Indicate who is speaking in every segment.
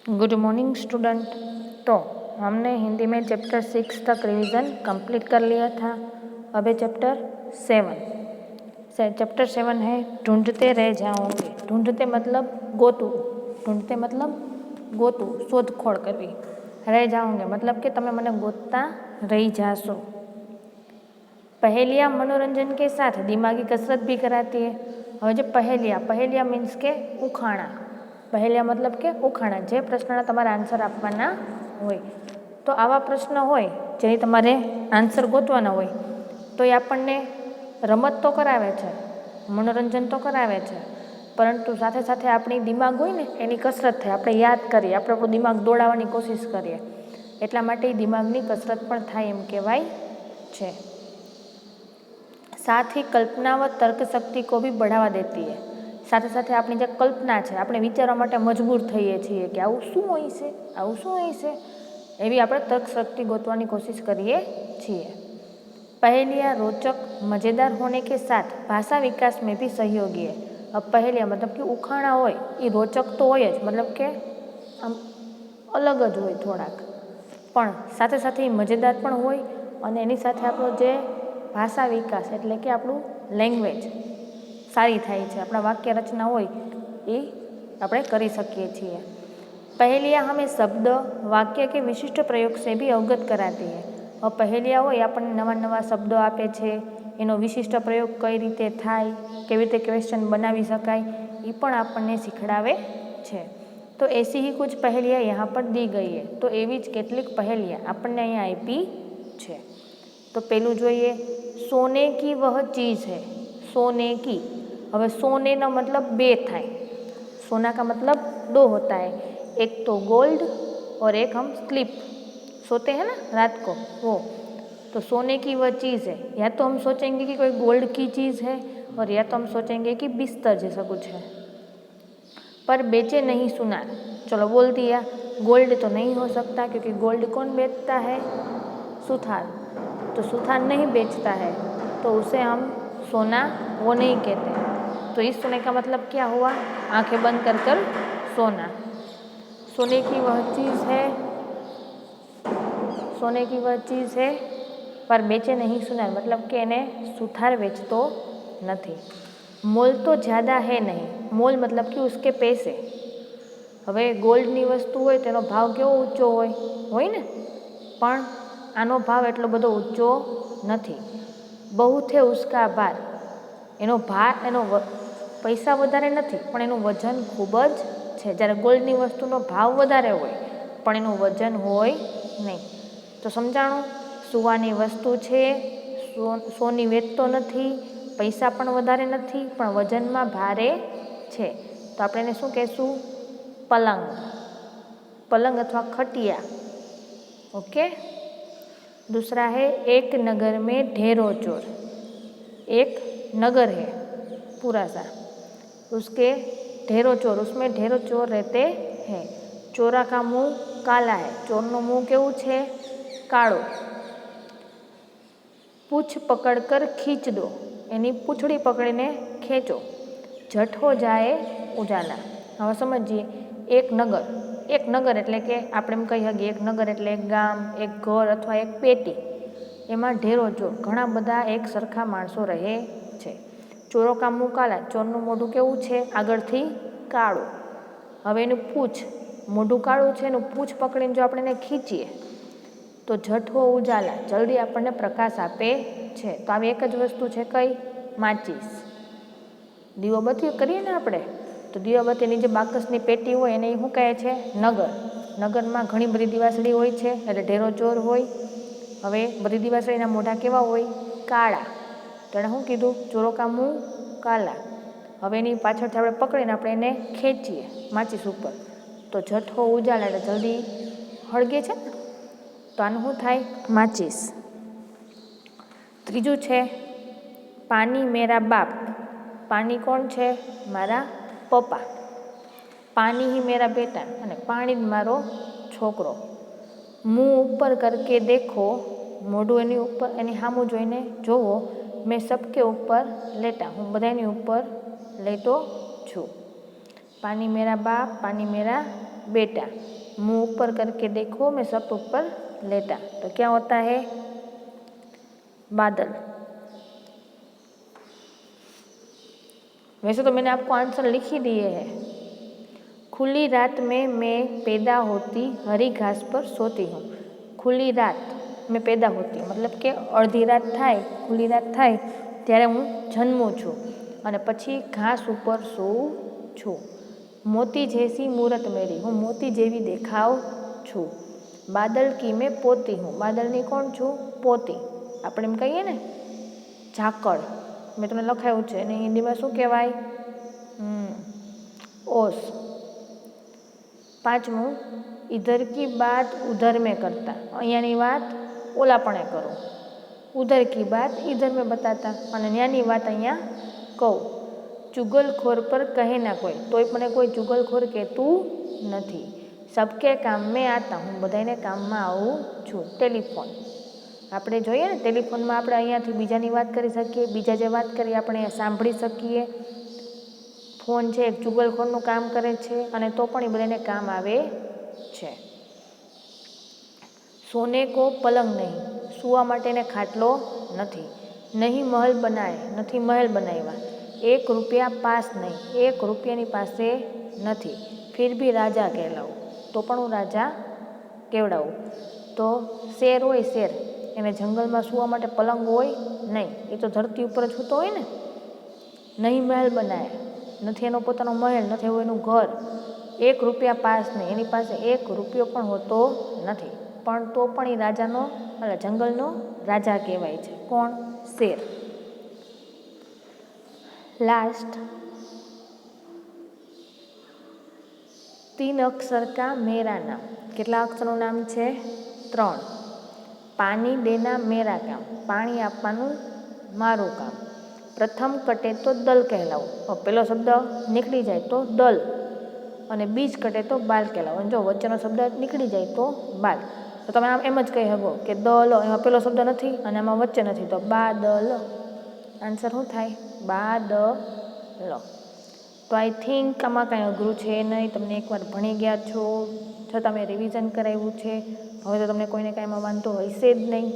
Speaker 1: Good morning student. तो हमने हिंदी में चैप्टर 6 तक रिवीजन कंप्लीट कर लिया था। अब है चैप्टर 7। चैप्टर 7 है ढूंढते रह जाओगे। ढूंढते मतलब गोतू, ढूंढते मतलब गोतू, शोधखोળ करવી। रह जाओगे मतलब कि તમે મને ગોતતા રહી જાશો। पहेलियाँ मनोरंजन के साथ दिमागी कसरत भी कराती है। હવે જે पहेलियाँ मीन्स के उखाणा। पहेलियाँ मतलब के उखाणा, जे प्रश्नना તમારે આન્સર આપવાના હોય। તો આવા પ્રશ્ન હોય જેની તમારે આન્સર ગોતવાના હોય તો એ આપણને રમત તો કરાવે છે, મનોરંજન તો કરાવે છે, પરંતુ સાથે સાથે આપણી દિમાગ હોય ને એની કસરત થાય, આપણે યાદ કરીએ, આપણે આપણું દિમાગ દોડાવવાની કોશિશ કરીએ, એટલા માટે એ દિમાગની કસરત પણ થાય એમ કહેવાય છે। साथ ही कल्पना व तर्क शक्ति को भी बढ़ावा देती है। સાથે સાથે આપણી જે કલ્પના છે, આપણે વિચારવા માટે મજબૂર થઈએ છીએ કે આવું શું હોય છે, આવું શું હોય છે, એવી આપણે તર્ક શક્તિ ગોતવાની કોશિશ કરીએ છીએ। पहेलियाँ रोचक मज़ेदार होने के साथ भाषा विकास में भी सहयोगी है। अब पहेलियाँ मतलब कि उखाणा હોય એ રોચક તો હોય જ, मतलब કે આમ અલગ જ હોય થોડાક, પણ સાથે સાથે એ મજેદાર પણ હોય અને એની સાથે આપણો જે ભાષા વિકાસ એટલે કે આપણું લેંગ્વેજ सारी थाय छे, अपना वाक्य रचना होय ए આપણે કરી શકીએ છીએ। पहेलियाँ हमें शब्द वाक्य के विशिष्ट प्रयोग से भी अवगत कराती है। और पहेलियाँ होय આપણને નવા નવા શબ્દો આપે છે, એનો વિશિષ્ટ પ્રયોગ કઈ રીતે થાય, કેવી રીતે ક્વેશ્ચન બનાવી શકાય એ પણ આપણને શીખડાવે છે। તો ऐसी ही कुछ पहेलियाँ यहाँ पर दी गई है। तो એવી જ કેટલીક પહેલિયા આપણને અહીંયા આપી છે। तो પેલું જોઈએ, सोने की वह चीज़ है। सोने की, હવે सोने નો मतलब બે થાય। सोना का मतलब दो होता है, एक तो गोल्ड और एक हम स्लीप सोते हैं ना रात को, वो। तो सोने की वह चीज़ है, या तो हम सोचेंगे कि कोई गोल्ड की चीज़ है और या तो हम सोचेंगे कि बिस्तर जैसा कुछ है। पर बेचे नहीं सुनार, चलो बोल दिया, गोल्ड तो नहीं हो सकता क्योंकि गोल्ड कौन बेचता है, सुथार। तो सुथार नहीं बेचता है तो उसे हम सोना वो नहीं कहते। तो इस सोने का मतलब क्या हुआ, आंखें बंद कर कर सोना। सोने की वह चीज़ है, सोने की वह चीज़ है पर बेचे नहीं सुनार, मतलब कि એને सुथार बेचतो નથી। मोल तो ज़्यादा है नहीं, मोल मतलब कि उसके पैसे। હવે ગોલ્ડની વસ્તુ હોય તેનો ભાવ કેવો ઊંચો હોય ને, પણ આનો ભાવ એટલો બધો ઊંચો નથી। बहुत है उसका भार, એનો ભાર, એનો પૈસા વધારે નથી પણ એનું વજન ખૂબ જ છે। જ્યારે ગોલ્ડની વસ્તુનો ભાવ વધારે હોય પણ એનું વજન હોય નહીં। તો સમજાણું, સુવાની વસ્તુ છે, સોની વેચતો નથી, પૈસા પણ વધારે નથી પણ વજનમાં ભારે છે, તો આપણે એને શું કહેશું, पलंग। पलंग अथवा खटिया। ओके। दूसरा है एक नगर में ढेरों चोर। एक नगर है पूरा सा, उसके ढेरों चोर, उसमें ढेरों चोर रहते हैं। चोरा का मुंह काला है, चोरनो मुंह केवुं छे, काळो। पूछ पकड़कर खींच दो, एनी पूछड़ी पकड़ीने खेंचो, झट हो जाए उजाला। હવે સમજીએ, એક નગર એટલે કે આપણે એમ કહી શકીએ, એક નગર એટલે એક ગામ, એક ઘર અથવા એક પેટી, એમાં ઢેરો ચોર, ઘણા બધા એક સરખા માણસો રહે છે। ચોરો કા મુંહ કાલા, ચોરનું મોઢું કેવું છે, આગળથી કાળું। હવે એનું પૂછ, મોઢું કાળું છે, એનું પૂછ પકડીને જો આપણે એને ખીંચીએ તો ઝટ હો ઉજાલા, જલ્દી આપણને પ્રકાશ આપે છે। તો આવી એક જ વસ્તુ છે, કઈ, માચીસ। દીવાબત્તી કરીએ ને આપણે, તો દીવાબત્તીની જે બાકસની પેટી હોય એને શું કહે છે, નગર। નગરમાં ઘણી બધી દિવાસળી હોય છે એટલે ઢેરો ચોર હોય। હવે બધી દિવાસળીના મોઢા કેવા હોય, કાળા, તો એણે શું કીધું, ચોરો કા મુંહ કાલા। હવે એની પાછળથી આપણે પકડીને આપણે એને ખેંચીએ માચીસ ઉપર તો ઝટ હો ઉજાલા, એટલે જલ્દી હળગે છે ને, તો આનું શું થાય, માચીસ। ત્રીજું છે પાની મેરા બાપ। પાની કોણ છે, મારા પપ્પા। પાની ही मेरा बेटा, અને પાણી જ મારો છોકરો। मुंह ऊपर करके देखो, મોઢું એની ઉપર, એની સામું જોઈને જોવો, મેં सबके ऊपर लेटा, હું બધાની ઉપર લેટો છું। પાની મેરા બાપ, પાની મેરા बेटा, मुंह ऊपर करके देखो मैं सब ऊपर लेटा। तो क्या होता है? बादल। वैसे तो मैंने आपको आंसर लिख ही दिए हैं। खुली रात में मैं पैदा होती, हरी घास पर सोती हूँ। खुली रात में पैदा होती मतलब કે અડધી રાત થાય, ખુલ્લી રાત થાય ત્યારે હું જન્મું છું અને પછી ઘાસ ઉપર સૂઉં છું। મોતી જैसी मूरत मेरी, હું મોતી જેવી દેખાવ છું। બાદલ की मैं पोती हूँ, બાદલની કોણ છું? પોતી। આપણે એમ કહીએ ને ઝાકળ, મેં તમને લખાયું છે અને હિન્દીમાં શું કહેવાય? ओस। પાંચમું, इधर की बात उधर में करता, અહીંયાની વાત ઓલાપણે કરો। उधर की बात इधर में बताता અને ન્યાની વાત અહીંયા કહું। ચુગલખોર પર કહે ના કોઈ, તોય મને કોઈ ચુગલખોર કહેતું નથી। સબકે કામ મેં આતા, હું બધાને કામમાં આવું છું। ટેલિફોન, આપણે જોઈએ ને ટેલિફોનમાં આપણે અહીંયાથી બીજાની વાત કરી શકીએ, બીજા જે વાત કરીએ આપણે સાંભળી શકીએ। ફોન છે એક ચુગલખોરનું કામ કરે છે અને તો પણ એ બધાને કામ આવે છે। સોને કો પલંગ નહીં, સૂવા માટેને ખાટલો નથી। નહીં મહલ બનાય, નથી મહેલ બનાવ્યા। એક રૂપિયા પાસ નહીં, એક રૂપિયાની પાસે નથી। ફિર ભી રાજા કહેલાવું, તો પણ હું રાજા કેવડાવું। તો શેર હોય શેર, એને જંગલમાં સૂવા માટે પલંગ હોય નહીં, એ તો ધરતી ઉપર જ સૂતો હોય ને। નહીં મહેલ બનાય, નથી એનો પોતાનો મહેલ, નથી એનું ઘર। એક રૂપિયા પાસ નહીં, એની પાસે એક રૂપિયો પણ હોતો નથી, પણ તો પણ એ રાજાનો એટલે જંગલનો રાજા કહેવાય છે। કોણ? શેર। लास्ट, 3 अक्षर का मेरा नाम, કેટલા અક્ષરનું નામ છે? 3। पानी देना मेरा काम, પાણી આપવાનું મારું કામ। પ્રથમ કટે તો દલ કહેલાવું, પેલો શબ્દ નીકળી જાય તો દલ અને બીજ કટે તો બાલ કહેલાવું। જો વચ્ચેનો શબ્દ નીકળી જાય તો બાલ। તો તમે આમ એમ જ કહી શકો કે દલ, એમાં પેલો શબ્દ નથી અને એમાં વચ્ચે નથી તો બાદલ। આન્સર શું થાય? બાદલ। તો આઈ થિંક આમાં કાંઈ અઘરું છે નહીં, તમને એકવાર ભણી ગયા છો, છતાં મેં રિવિઝન કરાવ્યું છે, હવે તો તમને કોઈને કાંઈ એમાં વાંધો હશે જ નહીં।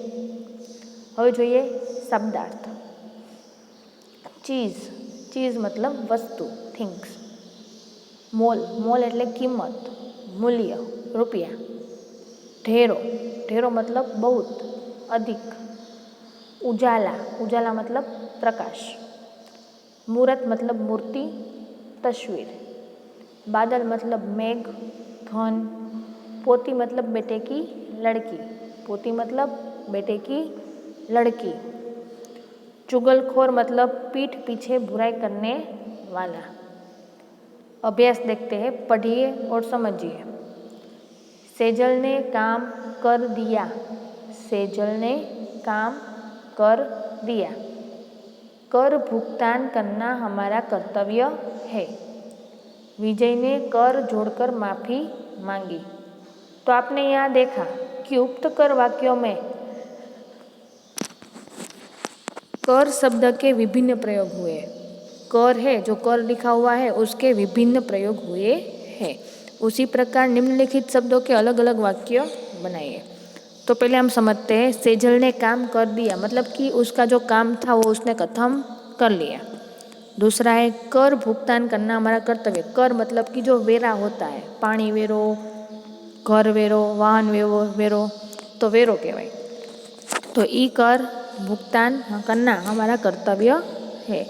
Speaker 1: હવે જોઈએ શબ્દાર્થ। ચીઝ, ચીઝ મતલબ વસ્તુ, થિંગ્સ। મોલ, મોલ એટલે કિંમત, મૂલ્ય, રૂપિયા। ઢેરો, ઢેરો મતલબ બહુત, અધિક। ઉજાલા, ઉજાલા મતલબ પ્રકાશ। मूरत मतलब मूर्ति, तस्वीर। बादल मतलब मेघ, घन। पोती मतलब बेटे की लड़की, पोती मतलब बेटे की लड़की। चुगलखोर मतलब पीठ पीछे बुराई करने वाला। अभ्यास देखते हैं, पढ़िए और समझिए। सेजल ने काम कर दिया, सेजल ने काम कर दिया। कर भुगतान करना हमारा कर्तव्य है। विजय ने कर जोड़कर माफ़ी मांगी। तो आपने यहाँ देखा कि उक्त कर वाक्यों में कर शब्द के विभिन्न प्रयोग हुए। कर है जो कर लिखा हुआ है उसके विभिन्न प्रयोग हुए हैं। उसी प्रकार निम्नलिखित शब्दों के अलग अलग वाक्य बनाइए। तो पहले हम समझते हैं, सेजल ने काम कर दिया मतलब कि उसका जो काम था वो उसने खत्म कर लिया। दूसरा है कर भुगतान करना हमारा कर्तव्य। कर मतलब कि जो वेरा होता है, पानी वेरो, घर वेरो, वाहन वेरो, तो वेरो कहवाय। तो ई कर भुगतान करना हमारा कर्तव्य है।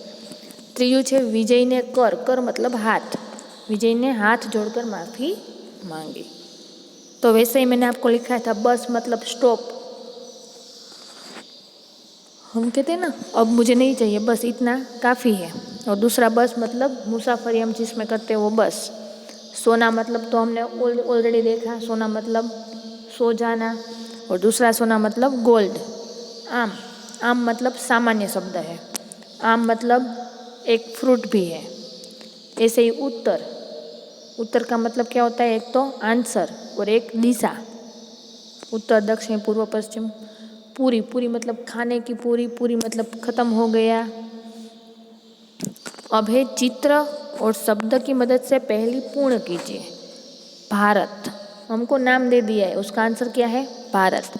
Speaker 1: त्रीजू है विजय ने कर, कर मतलब हाथ, विजय ने हाथ जोड़कर माफ़ी मांगी। तो वैसे ही मैंने आपको लिखा था बस मतलब स्टॉप। हम कहते हैं ना अब मुझे नहीं चाहिए, बस इतना काफ़ी है। और दूसरा बस मतलब मुसाफरी हम जिसमें करते हैं वो बस। सोना मतलब तो हमने ऑलरेडी देखा, सोना मतलब सो जाना। और दूसरा सोना मतलब गोल्ड। आम, आम मतलब सामान्य शब्द है, आम मतलब एक फ्रूट भी है। ऐसे ही उत्तर, उत्तर का मतलब क्या होता है? एक तो आंसर और एक दिशा, उत्तर दक्षिण पूर्व पश्चिम। पूरी, पूरी मतलब खाने की पूरी, पूरी मतलब ख़त्म हो गया। अब है चित्र और शब्द की मदद से पहली पूर्ण कीजिए। भारत, हमको नाम दे दिया है, उसका आंसर क्या है? भारत।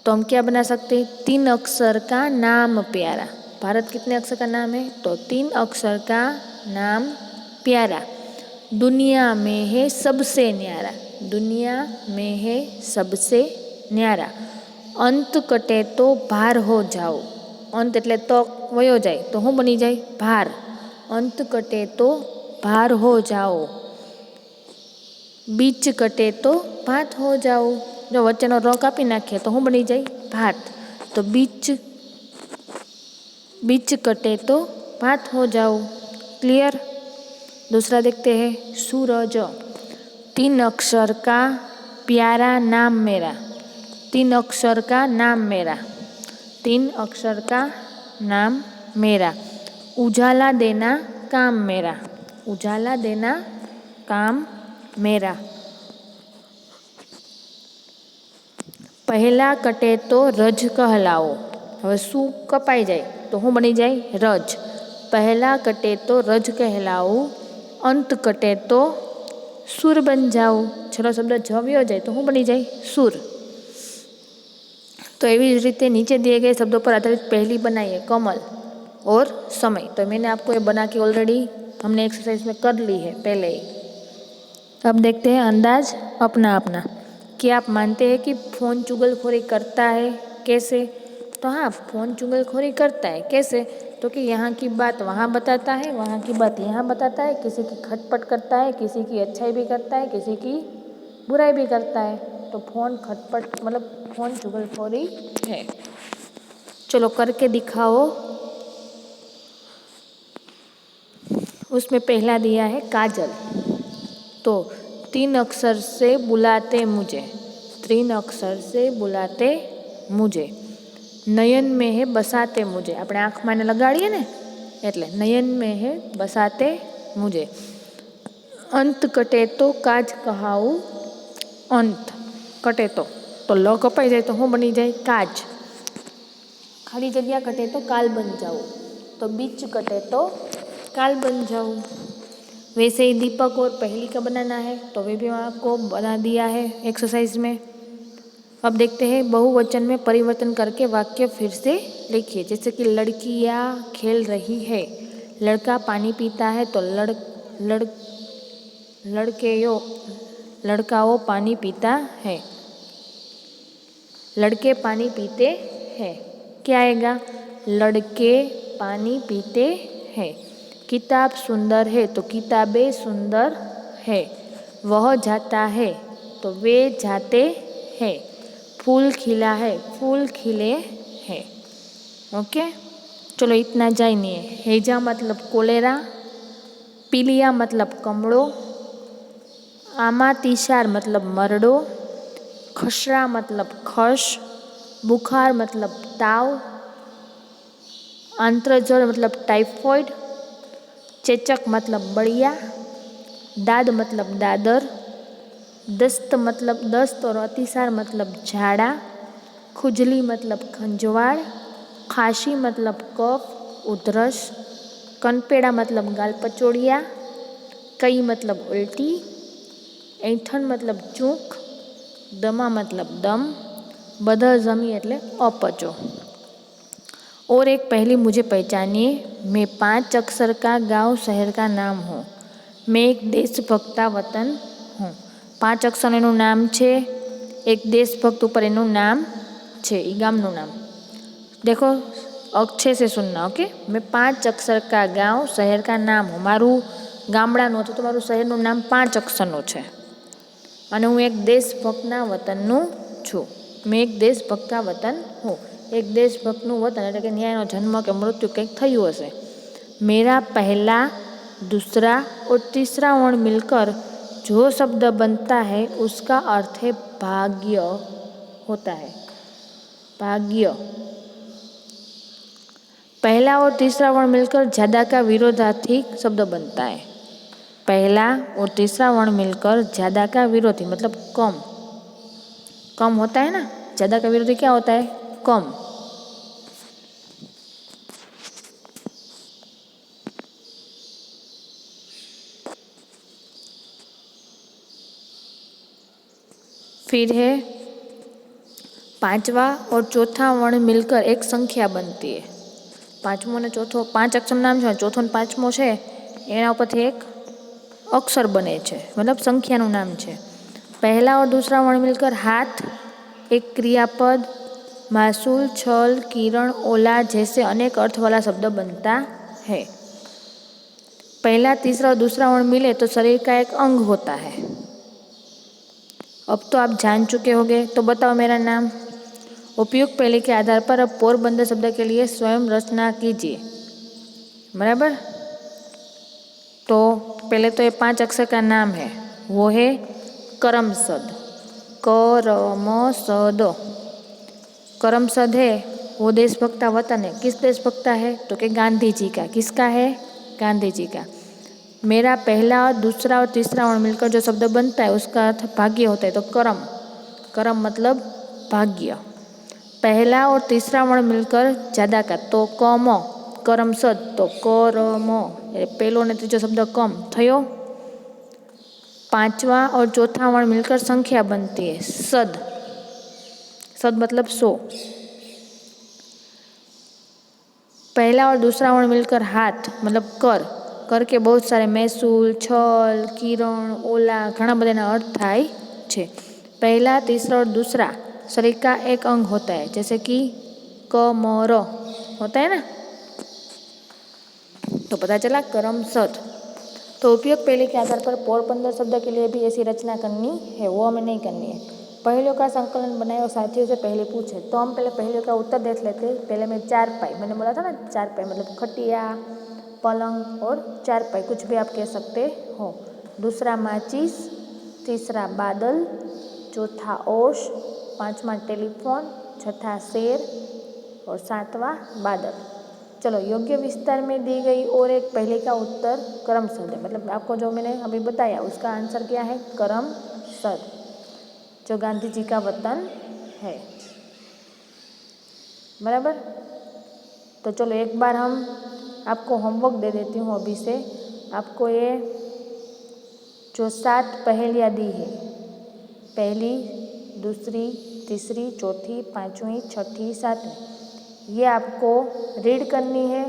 Speaker 1: तो हम क्या बना सकते हैं? 3 अक्षर का नाम प्यारा। भारत कितने अक्षर का नाम है? तो 3 अक्षर का नाम प्यारा। दुनिया में है सबसे न्यारा, दुनिया में है सबसे न्यारा। अंत कटे तो भार हो जाओ, अंत એટલે તો વયો જાય તો શું બની જાય? ભાર। અંત કटे तो भार हो जाओ, बीच कटे तो भात हो जाओ। जो वच्चेनो र कापी नाखीए तो શું बनी जाए? भात। तो बीच कटे तो भात हो जाओ। क्लियर? दूसरा देखते हैं, सूरज। 3 अक्षर का प्यारा नाम मेरा, 3 अक्षर का नाम मेरा, 3 अक्षर का नाम मेरा। उजाला देना काम मेरा, उजाला देना काम मेरा। पहला कटे तो रज कहलाओ। હવે શું કપાઈ જાય તો શું બની જાય? રજ। पहला कटे तो रज कहलाओ, अंत कटे तो सुर बन जाओ। छेल्लो शब्द जव्यो जाए तो શું बनी जाए? सुर। तो एवी रीते नीचे दिए गए शब्दों पर आधारित पहली बनाइए कमल और समय। तो मैंने आपको ये बना के ऑलरेडी हमने एक्सरसाइज में कर ली है पहले ही। अब देखते हैं अंदाज अपना अपना। क्या आप मानते हैं कि फ़ोन चुगलखोरी करता है? कैसे? तो हाँ, फ़ोन चुगलखोरी करता है। कैसे? तो कि यहाँ की बात वहाँ बताता है, वहाँ की बात यहाँ बताता है, किसी की खटपट करता है, किसी की अच्छाई भी करता है, किसी की बुराई भी करता है। तो फ़ोन खटपट मतलब फ़ोन चुगलखोरी है। चलो करके दिखाओ। उसमें पहला दिया है काजल। तो 3 अक्षर से बुलाते मुझे, 3 अक्षर से बुलाते मुझे। नयन में है बसाते मुझे, अपने आँख में लगाड़िए ने एटले नयन में है बसाते मुझे। अंत कटे तो काज कहाऊँ, अंत कटे तो ल कपाई जाए तो શું बनी जाए? काज। खाली जगह कटे तो काल बन जाओ, तो बीच कटे तो काल बन जाओ। वैसे ही दीपक और पहली का बनाना है, तो वे भी आपको बना दिया है एक्सरसाइज में। अब देखते हैं बहुवचन में परिवर्तन करके वाक्य फिर से लिखिए। जैसे कि लड़कियाँ खेल रही है, लड़का पानी पीता है तो लड़काओं पानी पीता है, लड़के पानी पीते हैं। क्या आएगा? लड़के पानी पीते हैं। किताब सुंदर है तो किताबें सुंदर है। वह जाता है तो वे जाते हैं। फूल खिला है, फूल खिले हैं। ओके, चलो इतना जानिए। हैजा मतलब कोलेरा, पीलिया मतलब कमड़ो, आमातिशार मतलब मरड़ो, खसरा मतलब खस, बुखार मतलब ताव, आंत्रजर मतलब टाइफॉइड, चेचक मतलब बड़िया, दाद मतलब दादर, दस्त मतलब दस्त और अतिसार मतलब झाड़ा, खुजली मतलब खंजवाड़, खांसी मतलब कफ उधरस, कनपेड़ा मतलब गाल पचोड़िया, कई मतलब उल्टी, ऐठन मतलब चूक, दमा मतलब दम, बदर जमी એટલે अपचो। और एक पहली मुझे पहचानिए। मैं 5 अक्षर का गांव शहर का नाम हूँ। मैं एक देशभक्ता वतन हूँ। 5 अक्षर एनु नाम छे, एक देशभक्त ऊपर एनु नाम छे, ई गामनु नाम। देखो अच्छे से सुनना, ओके। मैं 5 अक्षर का गांव शहर का नाम हूँ। मारू गामडानुं तो मारू शहरનું નામ 5 अक्षरનું છે અને હું એક દેશભક્તના વતનનું છું। मैं एक देशभक्ता वतन हूँ। एक देशभक्तનું वतन એટલે કે ન્યાયનો જન્મ કે મૃત્યુ કંઈક થયું હશે। मेरा पहला दूसरा और तीसरा वर्ण मिलकर जो शब्द बनता है उसका अर्थ है भाग्य होता है। भाग्य। पहला और तीसरा वर्ण मिलकर ज्यादा का विरोधार्थी शब्द बनता है। पहला और तीसरा वर्ण मिलकर ज्यादा का विरोधी मतलब कम, कम होता है ना। ज्यादा का विरोधी क्या होता है? कम। फिर है पांचवा और चौथा वर्ण मिलकर एक संख्या बनती है। पांचमो ने चौथो 5 अक्षर नाम है, चौथो ने पांचमो है एना परथी एक अक्षर बने छे, मतलब संख्यानुं नाम छे। पहला और दूसरा वर्ण मिलकर हाथ एक क्रियापद, मासूल, छल, किरण, ओला जैसे अनेक अर्थ वाला शब्द बनता है। पहला, तीसरा और दूसरा वर्ण मिले तो शरीर का एक अंग होता है। अब तो आप जान चुके होंगे, तो बताओ मेरा नाम। उपयुक्त पहले के आधार पर अब पोरबंदर शब्द के लिए स्वयं रचना कीजिए। बराबर। तो पहले तो ये 5 अक्षर का नाम है, वो है करमसद। करमसद। करमसद है वो देशभक्ता वतन है। किस देशभक्ता है? तो कि गांधी जी का। किसका है? गांधी जी का। मेरा पहला और दूसरा और तीसरा वर्ण मिलकर जो शब्द बनता है उसका अर्थ भाग्य होता है। तो करम, करम मतलब भाग्य। पहला और तीसरा वर्ण मिलकर ज्यादा का, तो कम, करमसद, तो करम, पहलो ने तीजो शब्द कम थयो। पांचवा और चौथा वर्ण मिलकर संख्या बनती है, सद। सद मतलब 100। पहला और दूसरा वर्ण मिलकर हाथ मतलब कर। कर के बहुत सारे महसूल, छल, किरण, ओला घना बधाना अर्थ थाय छे। पहला, तीसरा और दूसरा शरीर का एक अंग होता है, जैसे कि कमर होता है ना। तो पता चला करमसद। तो उपयोग पहले के आधार पर पोरबंदर शब्द के लिए भी ऐसी रचना करनी है, वो हमें नहीं करनी है। पहलियों का संकलन बनाए और साथियों से पहले पूछे, तो हम पहले पहलियों का उत्तर देख लेते। पहले मैं 4 पाई, मैंने बोला था ना 4 पाई मतलब खटिया, पलंग और 4 पाई, कुछ भी आप कह सकते हो। दूसरा माचिस, तीसरा बादल, चौथा ओश, पांचवा टेलीफोन, छठा शेर और सातवां बादल। चलो, योग्य विस्तार में दी गई और एक पहले का उत्तर करमसद है, मतलब आपको जो मैंने अभी बताया उसका आंसर क्या है? करमसद, जो गांधी जी का वतन है। बराबर। तो चलो एक बार हम आपको होमवर्क दे देती हूँ अभी से। आपको ये जो 7 पहेलियाँ दी है, पहली, दूसरी, तीसरी, चौथी, पांचवी, छठी, सातवीं, ये आपको रीड करनी है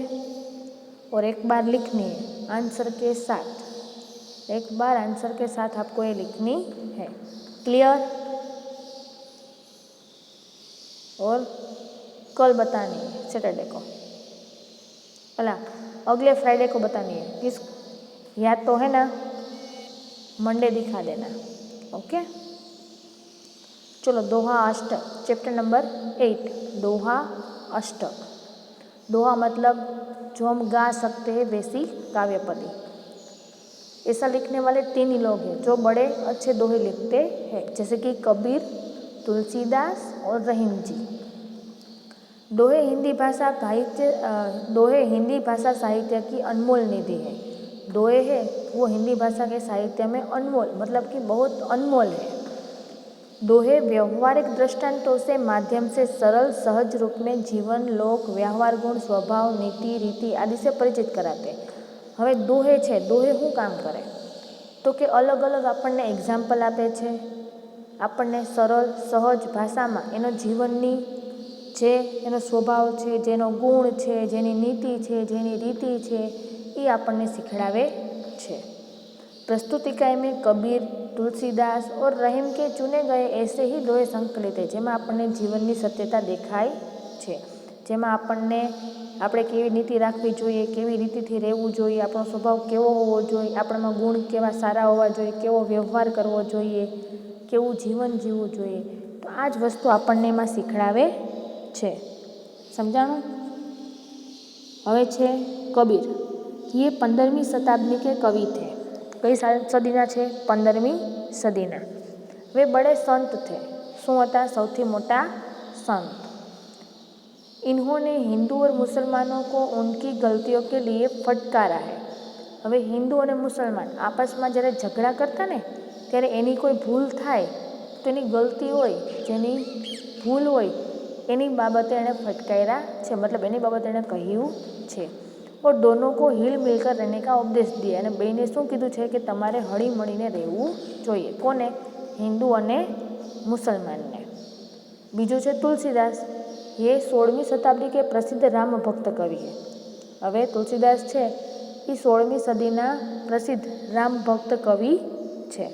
Speaker 1: और एक बार लिखनी है आंसर के साथ। एक बार आंसर के साथ आपको ये लिखनी है। क्लियर? और कल बतानी है, सैटरडे को, भला अगले फ्राइडे को बतानी है। किस याद तो है ना? मंडे दिखा देना। ओके। चलो, दोहा अष्टक, चैप्टर नंबर 8, दोहा अष्टक। दोहा मतलब जो हम गा सकते हैं वैसी काव्यपदी। ऐसा लिखने वाले 3 ही लोग हैं जो बड़े अच्छे दोहे लिखते हैं, जैसे कि कबीर, तुलसीदास और रहीम जी। दोहे हिंदी भाषा साहित्य की अनमोल निधि है। दोहे है वो हिंदी भाषा के साहित्य में अनमोल मतलब कि बहुत अनमोल है। दोहे व्यवहारिक दृष्टांतों से माध्यम से सरल सहज रूप में जीवन, लोक, व्यवहार गुण, स्वभाव, नीति, रीति आदि से परिचित कराते। हवे दोहे छे, दोहे શું કામ કરે? तो कि अलग अलग આપણને એક્ઝામ્પલ આપે છે, આપણને સરળ સહજ ભાષામાં એનો જીવનની જે એનો સ્વભાવ છે, જેનો ગુણ છે, જેની નીતિ છે, જેની રીતિ છે, એ આપણને શીખડાવે છે। प्रस्तुतिकाय में कबीर, तुलसीदास और रहीम के चुने गए ऐसे ही दोहे संकलित है, जेमां આપણને जीवनની सत्यता દેખાય છે, જેમાં આપણને આપણે કેવી નીતિ રાખવી જોઈએ, કેવી રીતિથી રહેવું જોઈએ, આપણો સ્વભાવ કેવો હોવો જોઈએ, આપણામાં ગુણ કેવા સારા હોવા જોઈએ, કેવો વ્યવહાર કરવો જોઈએ, કેવું જીવન જીવવું જોઈએ। તો આ જ વસ્તુ આપણને એમાં શીખડાવે છે। સમજાણું? હવે છે કબીર। ये 15वीं शताब्दी के कवि थे। कई सदीना है? 15वीं सदीना। वे बड़े संत थे। शू था? सौथी मोटा संत। इन्होंने हिंदू और मुसलमानों को उनकी गलतियों के लिए फटकारा है। हवे हिंदू और मुसलमान आपस में जયારે झगड़ा करता ने त्यारे एनी कोई भूल थाय तो एनी गलती होय, जेनी भूल होय एनी बाबते एणे फटकार्या छे, मतलब एनी बाबते एणे कह्युं छे। और दोनों को हिल मिलकर रहने का उपदेश दिया। અને બેને શું કીધું છે કે તમારે હળી મળીને રહેવું જોઈએ। કોને? હિન્દુ અને मुसलमान ने। बीजू है तुलसीदास, ये 16वीं शताब्दी के प्रसिद्ध राम भक्त कवि है। हवे तुलसीदास है ये 16वीं सदीना प्रसिद्ध राम भक्त कवि है।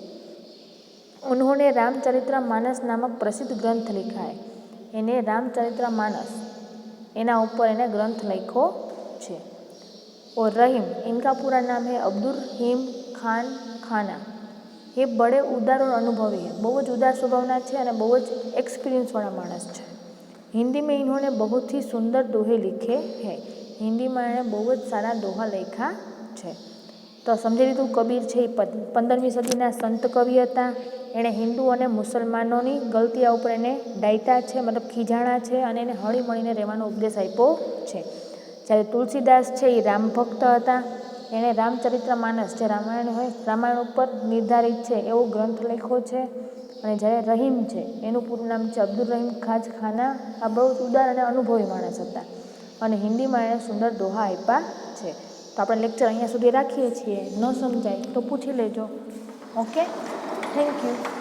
Speaker 1: उन्होंने रामचरितमानस नामक प्रसिद्ध ग्रंथ लिखा है। इन्हें रामचरितमानस एना ऊपर इन्हें ग्रंथ लिखो है। और रहीम, इनका पूरा नाम है अब्दुल रहीम खान खाना। ये बड़े उदार और अनुभवी है, बहुत उदार स्वभावना है, बहुत एक्सपीरियंस वाला मानस है। हिंदी में इन्होंने बहुत ही सुंदर दोहे लिखे हैं। हिंदी में इन्हें बहुत सारा दोहा लिखा है। तो समझी लीधुं, कबीर है 15મી સદીના संत कवि हता। एणे हिंदू और मुसलमानों की गलतियां पर एने डायटा है, मतलब खीजाणा है, और एने हળી મળીને રહેવાનો ઉપદેश આપ્યો છે। જ્યારે तुलसीदास है ये राम भक्त हता। एणे रामचरितमानस जो रामायण है रामायण पर निर्धारित है एवो ग्रंथ लख्यो है। और જ્યારે रहीम है एनु पूरुं नाम है अब्दुल रहीम खाज खाना। आ बहुत उदार और अनुभवी माणस हता और हिंदी में एणे सुंदर दोहा आप्या है। तो આપણે लेक्चर अहींया सुधी राखीए छीए। न समजाय तो पूछी लेजो। Okay, thank you.